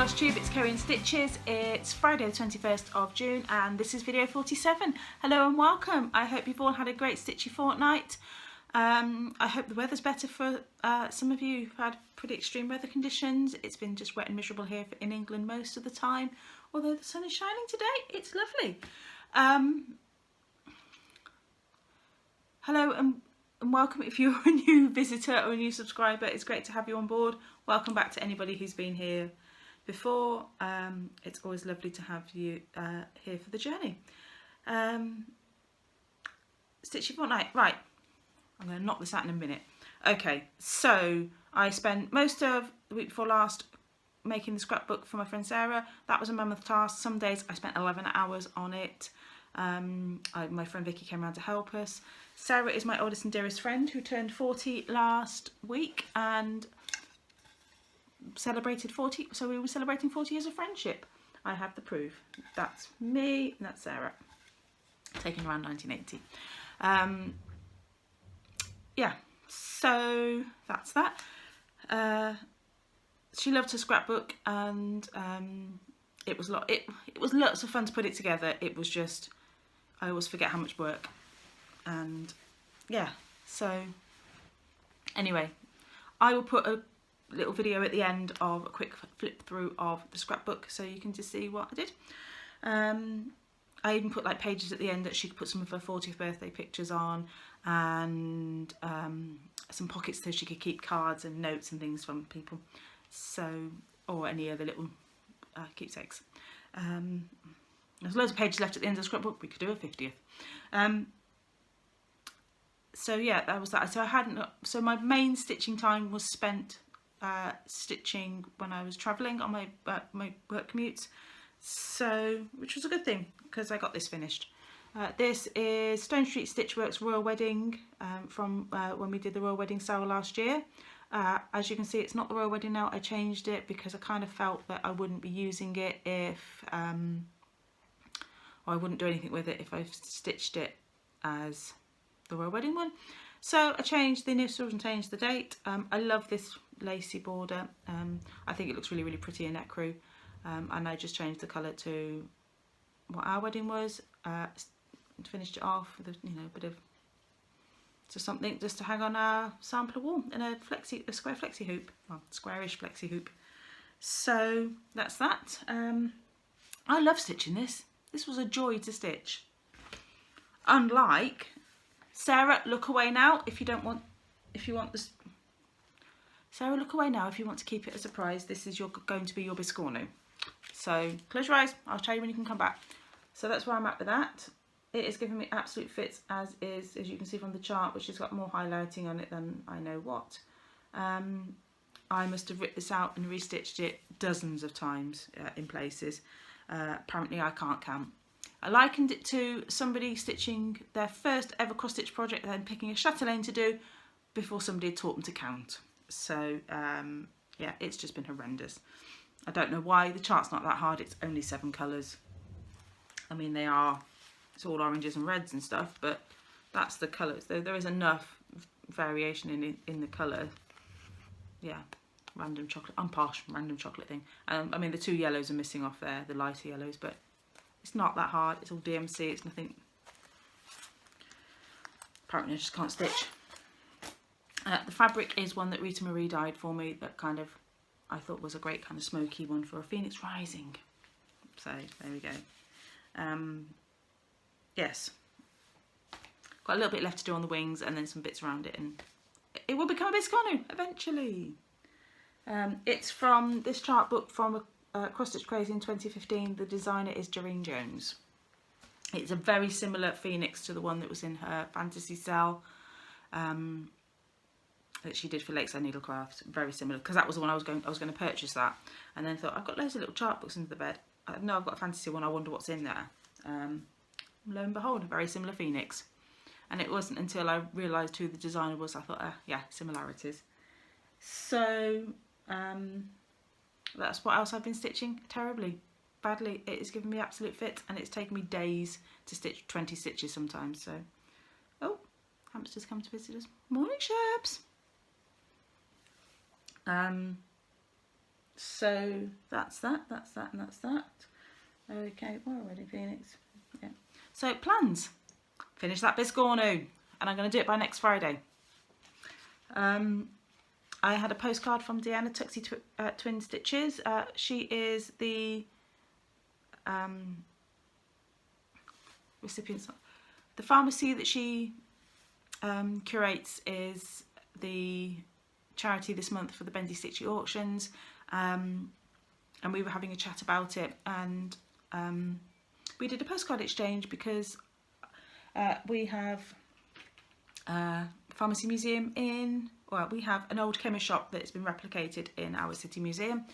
Flosstube, it's Kerry and Stitches. It's Friday the 21st of June and this is video 47. Hello and welcome. I hope you've all had a great stitchy fortnight. I hope the weather's better for some of you who've had pretty extreme weather conditions. It's been just wet and miserable here in England most of the time, although the sun is shining today. It's lovely. Hello and welcome if you're a new visitor or a new subscriber. It's great to have you on board. Welcome back to anybody who's been here before. It's always lovely to have you here for the journey. Stitchy fortnight, right, I'm going to knock this out in a minute. Okay, so I spent most of the week before last making the scrapbook for my friend Sarah. That was a mammoth task. Some days I spent 11 hours on it. My friend Vicky came around to help us. Sarah is my oldest and dearest friend who turned 40 last week and celebrated 40, so we were celebrating 40 years of friendship. I have the proof. That's me and that's Sarah, taken around 1980. Yeah, so that's that. She loved her scrapbook and it was lots of fun to put it together. It was just, I always forget how much work, and yeah, so anyway, I will put a little video at the end of a quick flip through of the scrapbook so you can just see what I did. I even put like pages at the end that she could put some of her 40th birthday pictures on, and some pockets so she could keep cards and notes and things from people, so, or any other little keepsakes. There's loads of pages left at the end of the scrapbook. We could do a 50th. So yeah, that was that. So my main stitching time was spent stitching when I was travelling on my work commutes, so which was a good thing because I got this finished. This is Stone Street Stitchworks Royal Wedding from when we did the Royal Wedding sale last year. As you can see, it's not the Royal Wedding now. I changed it because I kind of felt that I wouldn't be using it if or I wouldn't do anything with it if I stitched it as the Royal Wedding one. So I changed the initials and changed the date. I love this lacy border. I think it looks really, really pretty in ecru. And I just changed the colour to what our wedding was. Finished it off with a bit of something just to hang on our sampler wall in a square flexi hoop, well, squarish flexi hoop. So that's that. I love stitching this. This was a joy to stitch. Unlike Sarah, look away now if you want this. Sarah, look away now if you want to keep it a surprise. This is going to be your biscornu. So close your eyes. I'll tell you when you can come back. So that's where I'm at with that. It is giving me absolute fits as is, as you can see from the chart, which has got more highlighting on it than I know what. I must have ripped this out and restitched it dozens of times in places. Apparently I can't count. I likened it to somebody stitching their first ever cross stitch project and then picking a chatelaine to do before somebody had taught them to count. So yeah, it's just been horrendous. I don't know why. The chart's not that hard. It's only 7 colours. I mean, it's all oranges and reds and stuff, but that's the colours. There is enough variation in the colour. Yeah, random chocolate. I'm posh, random chocolate thing. I mean, the 2 yellows are missing off there, the lighter yellows, but it's not that hard. It's all DMC. It's nothing. Apparently I just can't stitch. The fabric is one that Rita Marie dyed for me that kind of I thought was a great kind of smoky one for a Phoenix Rising. So there we go. Yes. Got a little bit left to do on the wings and then some bits around it, and it will become a biscornu eventually. It's from this chart book from Cross Stitch Crazy in 2015. The designer is Doreen Jones. It's a very similar Phoenix to the one that was in her fantasy cell that she did for Lakeside Needlecraft. Very similar, because that was the one I was going to purchase that, and then thought I've got loads of little chart books under the bed. I know I've got a fantasy one. I wonder what's in there. Lo and behold, a very similar Phoenix. And it wasn't until I realised who the designer was I thought, yeah, similarities. So that's what else I've been stitching terribly, badly. It has given me absolute fit, and it's taken me days to stitch 20 stitches sometimes. So, oh, hamsters come to visit us. Morning, Sherbs. So that's that, and that's that. Okay, we're ready, Phoenix. Yeah. So plans. Finish that biscornu, and I'm going to do it by next Friday. I had a postcard from Deanna Tuxie Twin Stitches. She is the recipient. The pharmacy that she curates is the charity this month for the Bendy Stitchy auctions, and we were having a chat about it, and we did a postcard exchange because we have a pharmacy museum we have an old chemist shop that's been replicated in our city museum.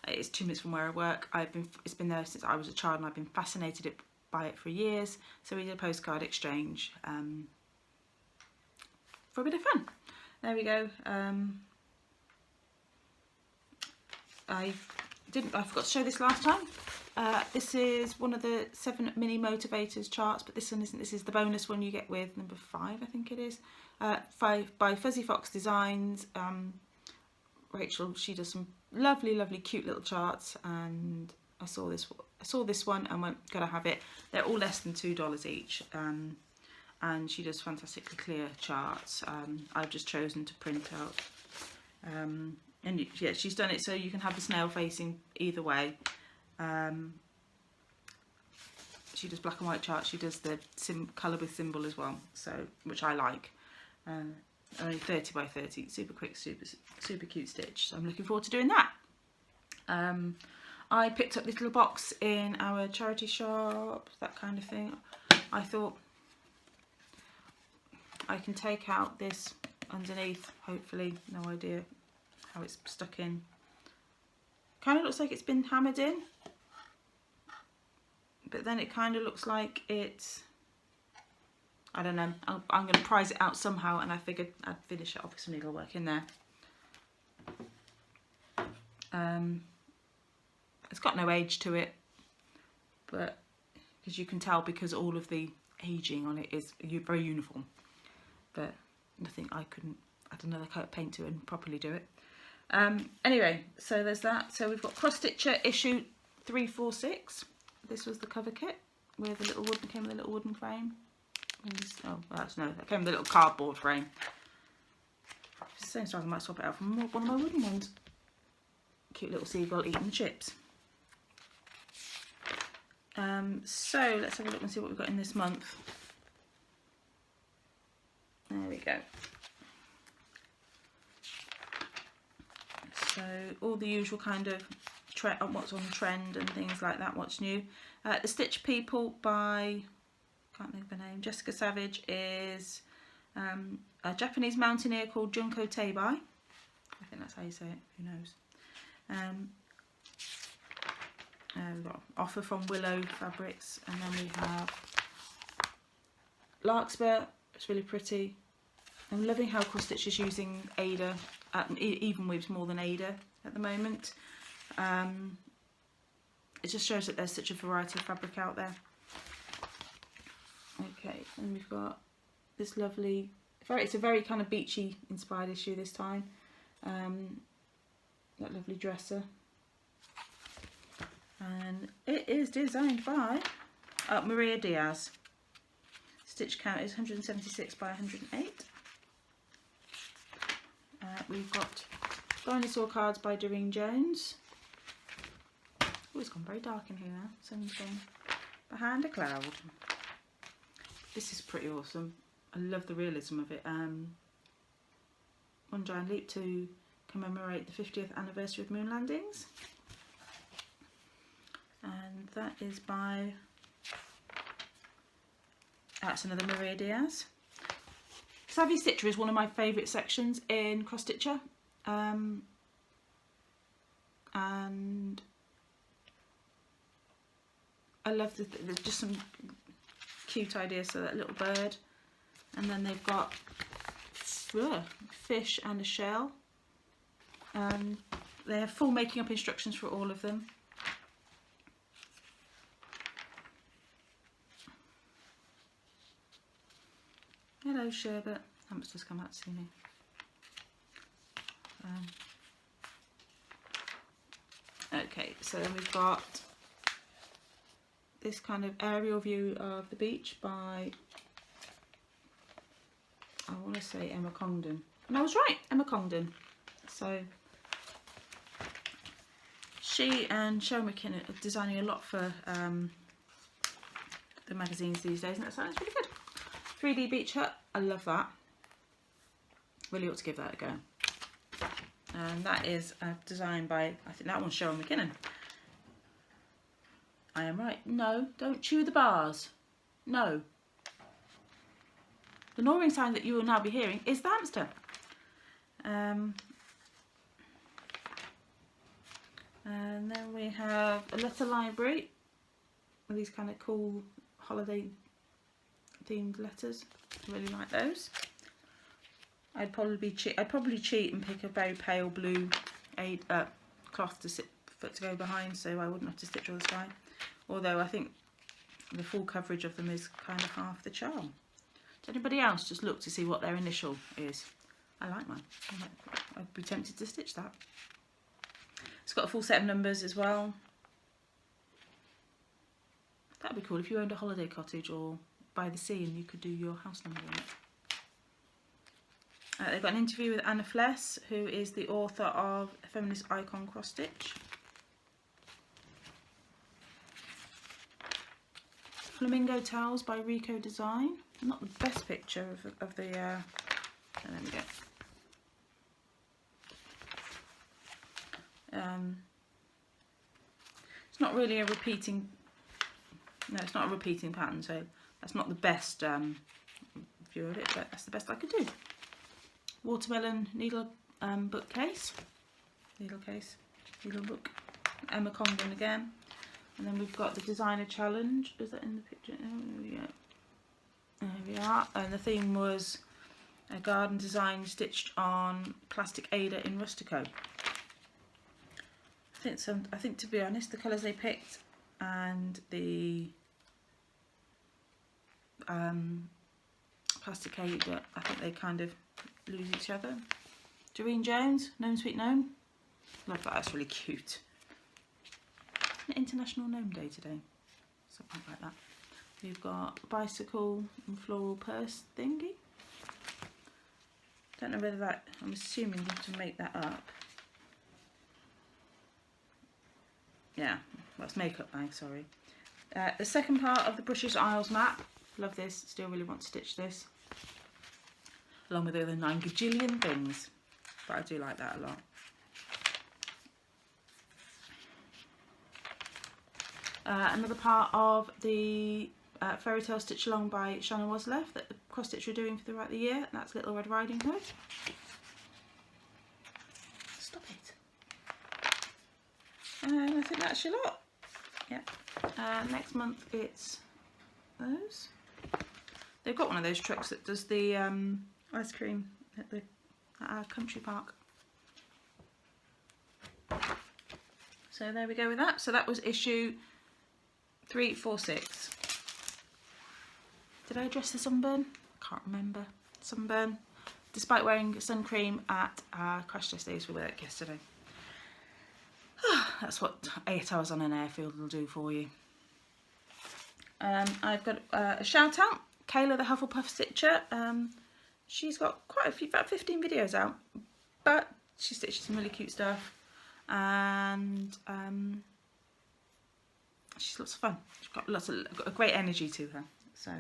It's 2 minutes from where I work. It's been there since I was a child, and I've been fascinated by it for years. So we did a postcard exchange for a bit of fun. There we go. I forgot to show this last time. This is one of the 7 mini motivators charts, but this one isn't. This is the bonus one you get with number 5, I think it is. 5 by Fuzzy Fox Designs. Rachel, she does some lovely, cute little charts, and I saw this one and went, gotta have it. They're all less than $2 each, and she does fantastically clear charts. I've just chosen to print out. And yeah, she's done it so you can have the snail facing either way. She does black and white charts. She does the colour with symbol as well, so which I like. Only 30 by 30, super quick, super cute stitch. So I'm looking forward to doing that. I picked up this little box in our charity shop, that kind of thing. I thought I can take out this underneath, hopefully. No idea how it's stuck in. Kind of looks like it's been hammered in, but then it kind of looks like it's, I don't know, I'm going to prise it out somehow, and I figured I'd finish it off with some needlework in there. It's got no age to it, but as you can tell, because all of the aging on it is very uniform, but nothing I couldn't add another coat of paint to and properly do it. Anyway, so there's that. So we've got Cross Stitcher issue 346. This was the cover kit with a little wooden, came with a little wooden frame. Oh, that's no, that came with a little cardboard frame. It's the same size, I might swap it out from one of my wooden ones. Cute little seagull eating the chips. So let's have a look and see what we've got in this month. There we go. So all the usual kind of what's on trend and things like that, what's new. The Stitch People by, can't think of her name, Jessica Savage, is a Japanese mountaineer called Junko Teibai. I think that's how you say it, who knows. We've got Offer from Willow Fabrics, and then we have Larkspur. It's really pretty. I'm loving how Cross Stitch is using Ada, even weaves more than Ada at the moment. It just shows that there's such a variety of fabric out there. Okay, and we've got this lovely, it's a very kind of beachy inspired issue this time. That lovely dresser. And it is designed by Maria Diaz. Stitch count is 176 by 108. We've got Dinosaur cards by Doreen Jones. Oh, it's gone very dark in here now. Sun's gone behind a cloud. This is pretty awesome. I love the realism of it. One Giant Leap to commemorate the 50th anniversary of moon landings. And that is by, that's another Maria Diaz. Savvy Stitcher is one of my favourite sections in Cross Stitcher. And I love there's just some cute ideas. So that little bird, and then they've got fish and a shell. They have full making up instructions for all of them. Hello Sherbet, hamster's come out to see me. Okay, so then we've got this kind of aerial view of the beach by, I want to say Emma Congdon. And I was right, Emma Congdon. So she and Cheryl McKinnon are designing a lot for the magazines these days, and that sounds really good. 3D beach hut, I love that. Really ought to give that a go. And that is designed by, I think that one's Cheryl McKinnon. I am right. No, don't chew the bars. No. The gnawing sound that you will now be hearing is the hamster. And then we have a letter library with these kind of cool holiday themed letters. I really like those. I'd probably cheat and pick a very pale blue cloth to go behind, so I wouldn't have to stitch all the sky. Although I think the full coverage of them is kind of half the charm. Does anybody else just look to see what their initial is? I like mine. I'd be tempted to stitch that. It's got a full set of numbers as well. That'd be cool if you owned a holiday cottage or by the sea and you could do your house number on it. They've got an interview with Anna Fless, who is the author of Feminist Icon Cross Stitch. Flamingo Towels by Rico Design. Not the best picture of the... there we go. It's not really a repeating... No, it's not a repeating pattern, so that's not the best view of it, but that's the best I could do. Watermelon needle bookcase. Needle book. Emma Congdon again. And then we've got the designer challenge. Is that in the picture? Oh, there we go. There we are. And the theme was a garden design stitched on plastic Ada in Rustico. I think to be honest, the colours they picked and the plastic Ada, I think they kind of lose each other. Doreen Jones, Gnome Sweet Gnome. Love that, that's really cute. International Gnome Day today, something like that. We've got bicycle and floral purse thingy. Don't know whether that, I'm assuming you have to make that up. Yeah, well, it's makeup bag, sorry. The second part of the British Isles map. Love this, still really want to stitch this. Along with the other 9 gajillion things. But I do like that a lot. Another part of the Fairy Tale Stitch Along by Shannon Wasleff that the cross stitch we're doing throughout the year. That's Little Red Riding Hood. Stop it. And I think that's your lot. Yeah. Next month it's those. They've got one of those trucks that does the ice cream at our country park. So there we go with that. So that was issue 346. Did I address the sunburn? I can't remember. Sunburn. Despite wearing sun cream at our crash test days for work yesterday. That's what 8 hours on an airfield will do for you. I've got a shout out. Kayla the Hufflepuff Stitcher. She's got quite a few, about 15 videos out. But she stitches some really cute stuff. And she's lots of fun. She's got got a great energy to her. So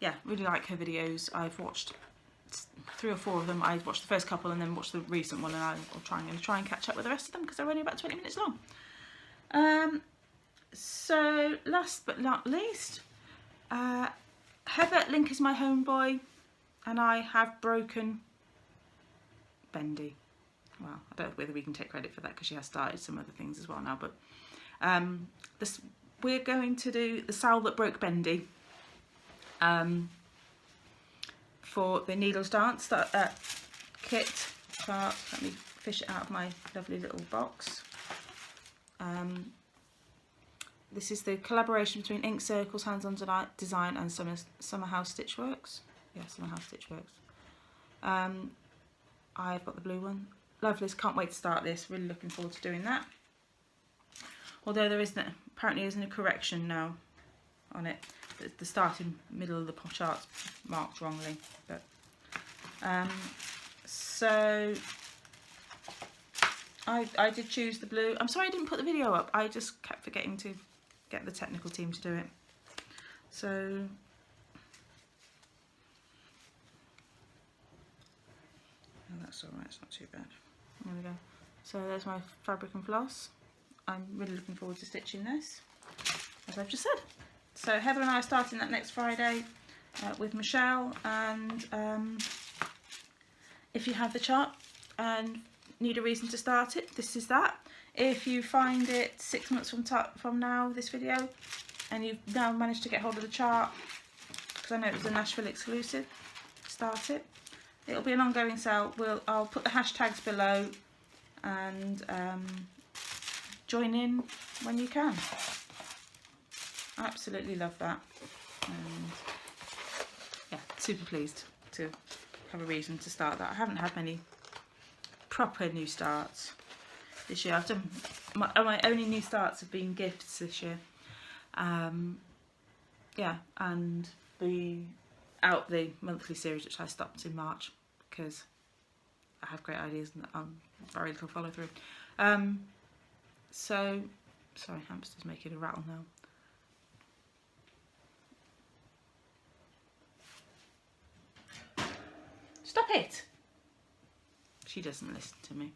yeah, really like her videos. I've watched 3 or 4 of them. I watched the first couple and then watched the recent one, and I'm going to try and catch up with the rest of them because they're only about 20 minutes long. So last but not least, Heather, Link is my homeboy, and I have broken Bendy. Well, I don't know whether we can take credit for that because she has started some other things as well now, but we're going to do the Sow That Broke Bendy for the Needles Dance kit part. Let me fish it out of my lovely little box. This is the collaboration between Ink Circles, Hands On Design and Summer House Stitchworks. Yeah, Summer House Stitchworks. I've got the blue one. lovely, can't wait to start this, really looking forward to doing that. Although there isn't, apparently isn't a correction now on it. The starting middle of the chart's marked wrongly. But so I did choose the blue. I'm sorry I didn't put the video up. I just kept forgetting to get the technical team to do it. So that's all right, it's not too bad. There we go. So there's my fabric and floss. I'm really looking forward to stitching this, as I've just said. So Heather and I are starting that next Friday with Michelle, and if you have the chart and need a reason to start it, this is that. If you find it 6 months from now, this video, and you've now managed to get hold of the chart, because I know it was a Nashville exclusive, start it. It'll be an ongoing sale. I'll put the hashtags below, and join in when you can. I absolutely love that, and yeah, super pleased to have a reason to start that. I haven't had many proper new starts this year. I've done my only new starts have been gifts this year. Yeah, and the monthly series, which I stopped in March because I have great ideas and very little follow through. So sorry, hamster's making a rattle now. Stop it! She doesn't listen to me.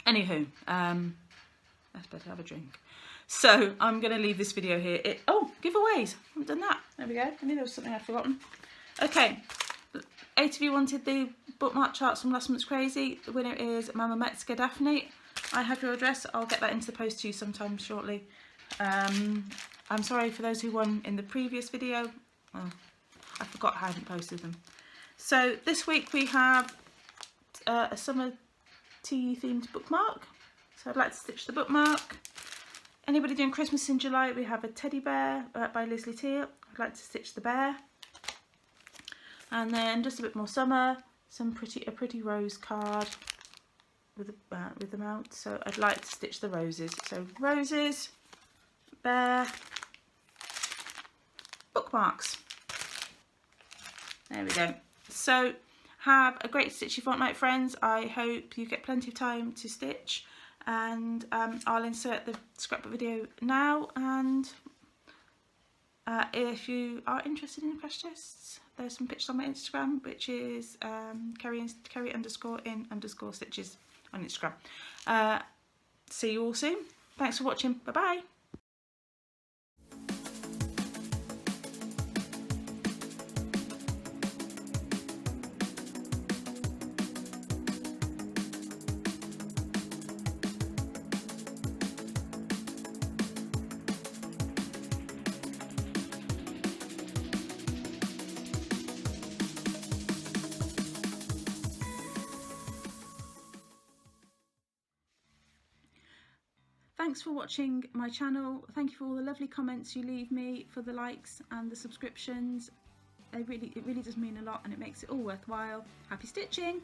Anywho, let's better have a drink. So I'm going to leave this video here. Oh, giveaways. I haven't done that. There we go. I knew there was something I'd forgotten. Okay, 8 of you wanted the bookmark charts from last month's Crazy. The winner is Mama Metzger Daphne. I have your address. I'll get that into the post to you sometime shortly. I'm sorry for those who won in the previous video. Oh, I forgot I hadn't posted them. So this week we have a summer tea themed bookmark. So I'd like to stitch the bookmark. Anybody doing Christmas in July, we have a teddy bear by Leslie Teal. I'd like to stitch the bear. And then just a bit more summer, a pretty rose card with the mount. So I'd like to stitch the roses. So roses, bear, bookmarks. There we go. So have a great stitchy fortnight, friends. I hope you get plenty of time to stitch, and I'll insert the scrapbook video now. And if you are interested in crash tests, there's some pictures on my Instagram, which is Kerry_in_stitches on Instagram. See you all soon. Thanks for watching. Bye bye. Thanks for watching my channel. Thank you for all the lovely comments you leave me, for the likes and the subscriptions. It really does mean a lot, and it makes it all worthwhile. Happy stitching!